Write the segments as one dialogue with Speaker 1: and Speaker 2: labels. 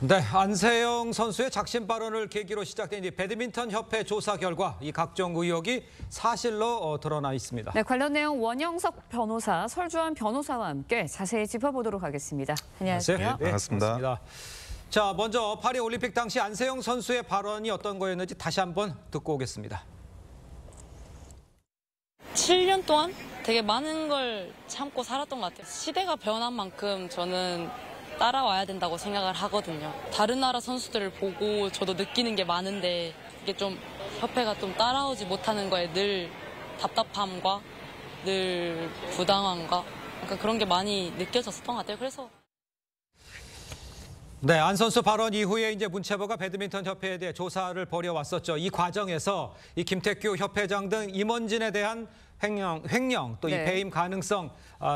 Speaker 1: 네, 안세영 선수의 작심 발언을 계기로 시작된 이 배드민턴 협회 조사 결과 이 각종 의혹이 사실로 드러나 있습니다.
Speaker 2: 네, 관련 내용 원영석 변호사, 설주환 변호사와 함께 자세히 짚어보도록 하겠습니다. 안녕하세요.
Speaker 1: 네,
Speaker 3: 반갑습니다.
Speaker 1: 자, 먼저 파리 올림픽 당시 안세영 선수의 발언이 어떤 거였는지 다시 한번 듣고 오겠습니다.
Speaker 4: 7년 동안 되게 많은 걸 참고 살았던 것 같아요. 시대가 변한 만큼 저는 따라와야 된다고 생각을 하거든요. 다른 나라 선수들을 보고 저도 느끼는 게 많은데 이게 좀 협회가 좀 따라오지 못하는 거에 늘 답답함과 늘 부당함과 약간 그런 게 많이 느껴졌었던 것 같아요. 그래서
Speaker 1: 네, 안 선수 발언 이후에 이제 문체부가 배드민턴 협회에 대해 조사를 벌여왔었죠. 이 과정에서 이 김태규 협회장 등 임원진에 대한 횡령 또 이 배임 가능성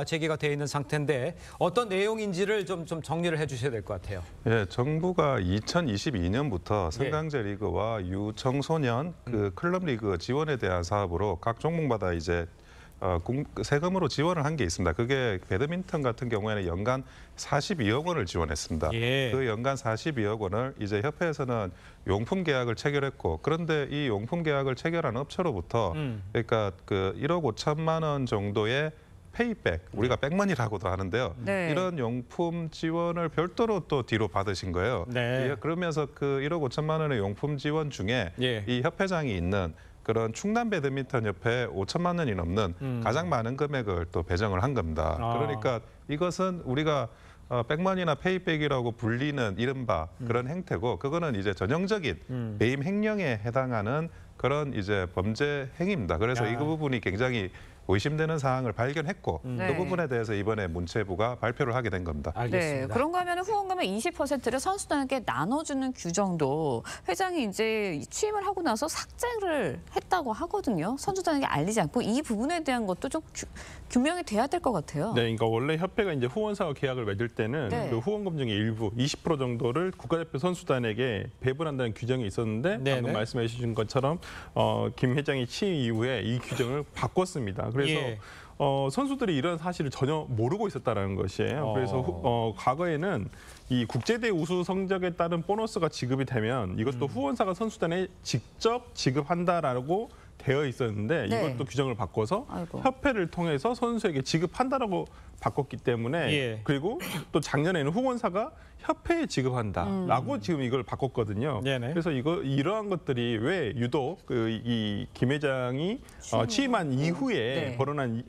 Speaker 1: 제기가 돼 있는 상태인데 어떤 내용인지를 좀 정리를 해주셔야 될 것 같아요.
Speaker 3: 예, 정부가 2022년부터 성강제 리그와 유청소년 클럽 리그 지원에 대한 사업으로 각 종목마다 이제 세금으로 지원을 한 게 있습니다. 그게 배드민턴 같은 경우에는 연간 42억 원을 지원했습니다.
Speaker 1: 예.
Speaker 3: 그 연간 42억 원을 이제 협회에서는 용품 계약을 체결했고, 그런데 이 용품 계약을 체결한 업체로부터 그러니까 그 1억 5천만 원 정도의 페이백, 우리가 백머니라고도 하는데요.
Speaker 2: 네.
Speaker 3: 이런 용품 지원을 별도로 또 뒤로 받으신 거예요.
Speaker 1: 네.
Speaker 3: 그러면서 그 1억 5천만 원의 용품 지원 중에 이 협회장이 있는 그런 충남 배드민턴 협회에 5천만 원이 넘는 가장 많은 금액을 또 배정을 한 겁니다. 그러니까 이것은 우리가 백만이나 페이백이라고 불리는 이른바 그런 행태고, 그거는 이제 전형적인 배임 횡령에 해당하는 그런 이제 범죄 행위입니다. 그래서 이 부분이 굉장히 의심되는 사항을 발견했고 그 부분에 대해서 이번에 문체부가 발표를 하게 된 겁니다.
Speaker 1: 알겠습니다.
Speaker 2: 네, 그런가 하면 후원금의 20%를 선수단에게 나눠주는 규정도 회장이 이제 취임을 하고 나서 삭제를 했다고 하거든요. 선수단에게 알리지 않고 이 부분에 대한 것도 좀 규명이 돼야 될 것 같아요.
Speaker 5: 네, 그러니까 원래 협회가 이제 후원사와 계약을 맺을 때는
Speaker 2: 네.
Speaker 5: 그 후원금 중에 일부 20% 정도를 국가대표 선수단에게 배분한다는 규정이 있었는데 방금 말씀해 주신 것처럼 김 회장이 취임 이후에 이 규정을 바꿨습니다. 그래서 선수들이 이런 사실을 전혀 모르고 있었다는 것이에요. 그래서 과거에는 이 국제대회 우수 성적에 따른 보너스가 지급이 되면 이것도 후원사가 선수단에 직접 지급한다라고 되어 있었는데 이것도 규정을 바꿔서 협회를 통해서 선수에게 지급한다라고 바꿨기 때문에 그리고 또 작년에는 후원사가 협회에 지급한다라고 지금 이걸 바꿨거든요. 그래서 이러한 것들이 왜 유독 이 김 회장이 취임한 이후에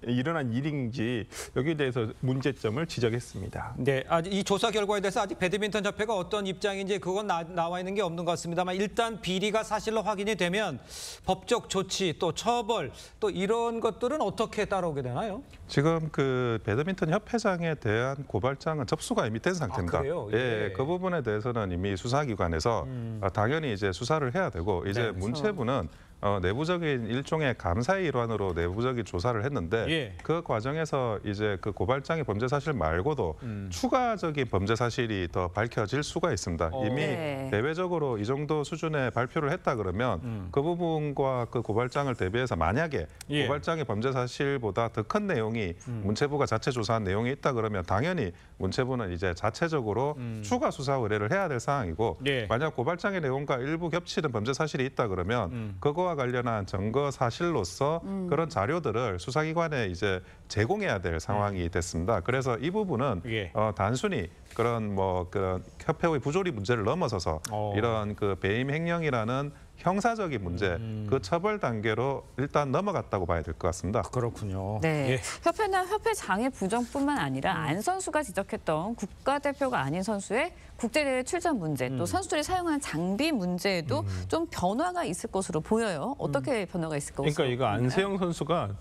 Speaker 5: 일어난 일인지 여기에 대해서 문제점을 지적했습니다.
Speaker 1: 네, 이 조사 결과에 대해서 아직 배드민턴 협회가 어떤 입장인지 그건 나와 있는 게 없는 것 같습니다만 일단 비리가 사실로 확인이 되면 법적 조치 또 처벌 또 이런 것들은 어떻게 따라오게 되나요?
Speaker 3: 지금 그 배드민턴 협회장에 대한 고발장은 접수가 이미 된 상태입니다.
Speaker 1: 그래요?
Speaker 3: 예, 그 부분에 대해서는 이미 수사기관에서 당연히 이제 수사를 해야 되고 이제 문체부는 내부적인 일종의 감사의 일환으로 내부적인 조사를 했는데 그 과정에서 이제 그 고발장의 범죄 사실 말고도 추가적인 범죄 사실이 더 밝혀질 수가 있습니다. 이미 대외적으로 이 정도 수준의 발표를 했다 그러면 그 부분과 그 고발장을 대비해서 만약에 고발장의 범죄 사실보다 더 큰 내용이 문체부가 자체 조사한 내용이 있다 그러면 당연히 문체부는 이제 자체적으로 추가 수사 의뢰를 해야 될 상황이고 만약 고발장의 내용과 일부 겹치는 범죄 사실이 있다 그러면 그거와 관련한 증거 사실로서 그런 자료들을 수사기관에 이제 제공해야 될 상황이 됐습니다. 그래서 이 부분은 단순히 그런 그런 협회의 부조리 문제를 넘어서서 이런 그 배임 횡령이라는 형사적인 문제, 그 처벌 단계로 일단 넘어갔다고 봐야 될 것 같습니다.
Speaker 1: 그렇군요.
Speaker 2: 네, 협회나 협회장의 부정뿐만 아니라 안 선수가 지적했던 국가대표가 아닌 선수의 국제대회 출전 문제, 또 선수들이 사용하는 장비 문제에도 좀 변화가 있을 것으로 보여요. 어떻게 변화가 있을 것으로
Speaker 5: 그러니까 이거 안세영 선수가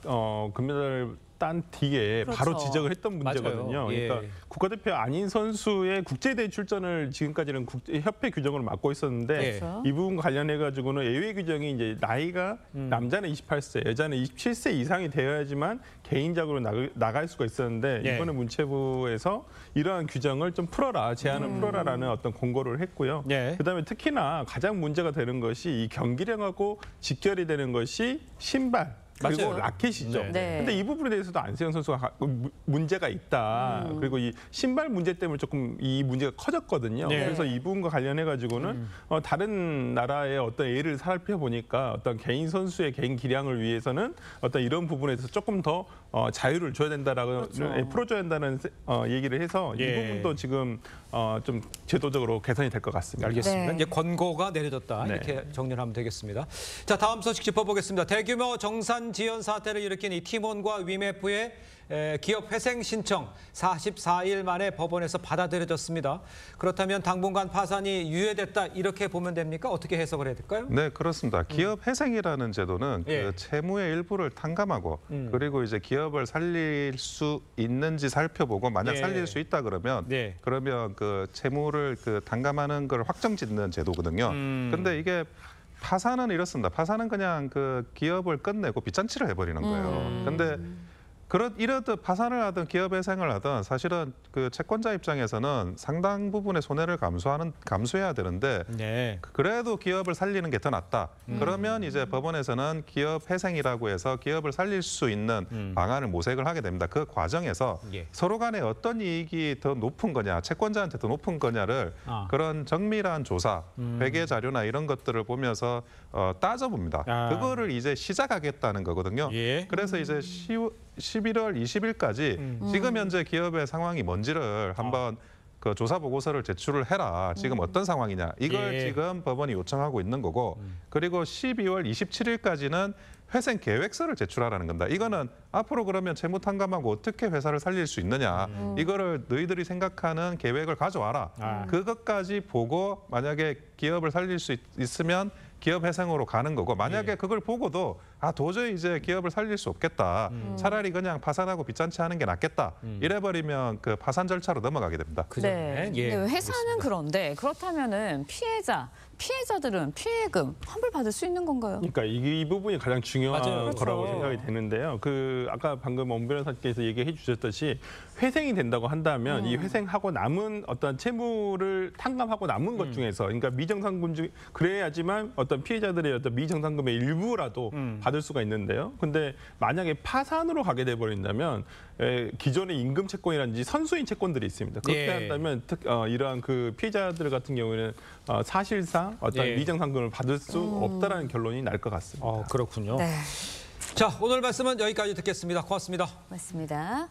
Speaker 5: 금메달 딴 뒤에 바로 지적을 했던 문제거든요. 그러니까 국가대표 아닌 선수의 국제대회 출전을 지금까지는 협회 규정으로 막고 있었는데 이 부분과 관련해 가지고는 예외 규정이 이제 나이가 남자는 28세, 여자는 27세 이상이 되어야지만 개인적으로 나갈 수가 있었는데 이번에 문체부에서 이러한 규정을 좀 풀어라, 제한을 풀어라라는 어떤 공고를 했고요. 그다음에 특히나 가장 문제가 되는 것이 이 경기력하고 직결이 되는 것이 신발. 그리고
Speaker 2: 맞아요.
Speaker 5: 라켓이죠.
Speaker 2: 네.
Speaker 5: 근데 이 부분에 대해서도 안세영 선수가 문제가 있다. 그리고 이 신발 문제 때문에 조금 이 문제가 커졌거든요.
Speaker 1: 네.
Speaker 5: 그래서 이 부분과 관련해 가지고는 다른 나라의 어떤 예를 살펴보니까 어떤 개인 선수의 개인 기량을 위해서는 어떤 이런 부분에 대해서 조금 더 자유를 줘야 된다라고
Speaker 2: 그렇죠.
Speaker 5: 풀어줘야 한다는 얘기를 해서 이 부분도 지금 좀 제도적으로 개선이 될 것 같습니다.
Speaker 1: 알겠습니다.
Speaker 2: 네.
Speaker 1: 이제 권고가 내려졌다.
Speaker 5: 네.
Speaker 1: 이렇게 정리를 하면 되겠습니다. 자, 다음 소식 짚어보겠습니다. 대규모 정산 지연 사태를 일으킨 이 티몬과 위메프의 기업 회생 신청 44일 만에 법원에서 받아들여졌습니다. 그렇다면 당분간 파산이 유예됐다 이렇게 보면 됩니까? 어떻게 해석을 해야 될까요?
Speaker 3: 네, 그렇습니다. 기업 회생이라는 제도는
Speaker 1: 예.
Speaker 3: 그 채무의 일부를 탕감하고 그리고 이제 기업을 살릴 수 있는지 살펴보고 만약
Speaker 1: 예.
Speaker 3: 살릴 수 있다 그러면
Speaker 1: 네.
Speaker 3: 그러면 그 채무를 그 탕감하는 걸 확정짓는 제도거든요. 근데 이게 파산은 이렇습니다. 파산은 그냥 그 기업을 끝내고 빚잔치를 해버리는 거예요. 근데 이러듯 파산을 하든 기업 회생을 하든 사실은 그 채권자 입장에서는 상당 부분의 손해를 감수해야 되는데
Speaker 1: 네.
Speaker 3: 그래도 기업을 살리는 게 더 낫다. 그러면 이제 법원에서는 기업 회생이라고 해서 기업을 살릴 수 있는 방안을 모색을 하게 됩니다. 그 과정에서
Speaker 1: 예.
Speaker 3: 서로 간에 어떤 이익이 더 높은 거냐, 채권자한테 더 높은 거냐를 그런 정밀한 조사, 회계 자료나 이런 것들을 보면서 따져봅니다. 그거를 이제 시작하겠다는 거거든요.
Speaker 1: 예.
Speaker 3: 그래서 이제 11월 20일까지 지금 현재 기업의 상황이 뭔지를 한번 그 조사 보고서를 제출을 해라. 지금 어떤 상황이냐. 이걸
Speaker 1: 예.
Speaker 3: 지금 법원이 요청하고 있는 거고 그리고 12월 27일까지는 회생 계획서를 제출하라는 겁니다. 이거는 앞으로 그러면 채무 탕감하고 어떻게 회사를 살릴 수 있느냐. 이거를 너희들이 생각하는 계획을 가져와라. 그것까지 보고 만약에 기업을 살릴 수 있으면 기업 회생으로 가는 거고 만약에 그걸 보고도 도저히 이제 기업을 살릴 수 없겠다. 차라리 그냥 파산하고 빚잔치 하는 게 낫겠다. 이래버리면 그 파산 절차로 넘어가게 됩니다.
Speaker 2: 네.
Speaker 1: 예.
Speaker 2: 근데 회사는 그런데 그렇다면은 피해자들은 피해금 환불받을 수 있는 건가요?
Speaker 5: 그러니까 이 부분이 가장 중요한
Speaker 1: 맞아요.
Speaker 5: 거라고
Speaker 2: 그렇죠.
Speaker 5: 생각이 되는데요. 그 아까 방금 엄 변호사께서 얘기해 주셨듯이 회생이 된다고 한다면 이 회생하고 남은 어떤 채무를 탕감하고 남은 것 중에서 그러니까 미정상금 중 그래야지만 어떤 피해자들의 어떤 미정상금의 일부라도 받을 수가 있는데요. 근데 만약에 파산으로 가게 돼 버린다면 기존의 임금 채권이라든지 선수인 채권들이 있습니다. 그렇게
Speaker 1: 예.
Speaker 5: 한다면 이러한 그 피해자들 같은 경우에는 사실상 어떤
Speaker 1: 예.
Speaker 5: 미정상금을 받을 수 없다라는 결론이 날 것 같습니다.
Speaker 1: 그렇군요.
Speaker 2: 네.
Speaker 1: 자, 오늘 말씀은 여기까지 듣겠습니다. 고맙습니다.
Speaker 2: 맞습니다.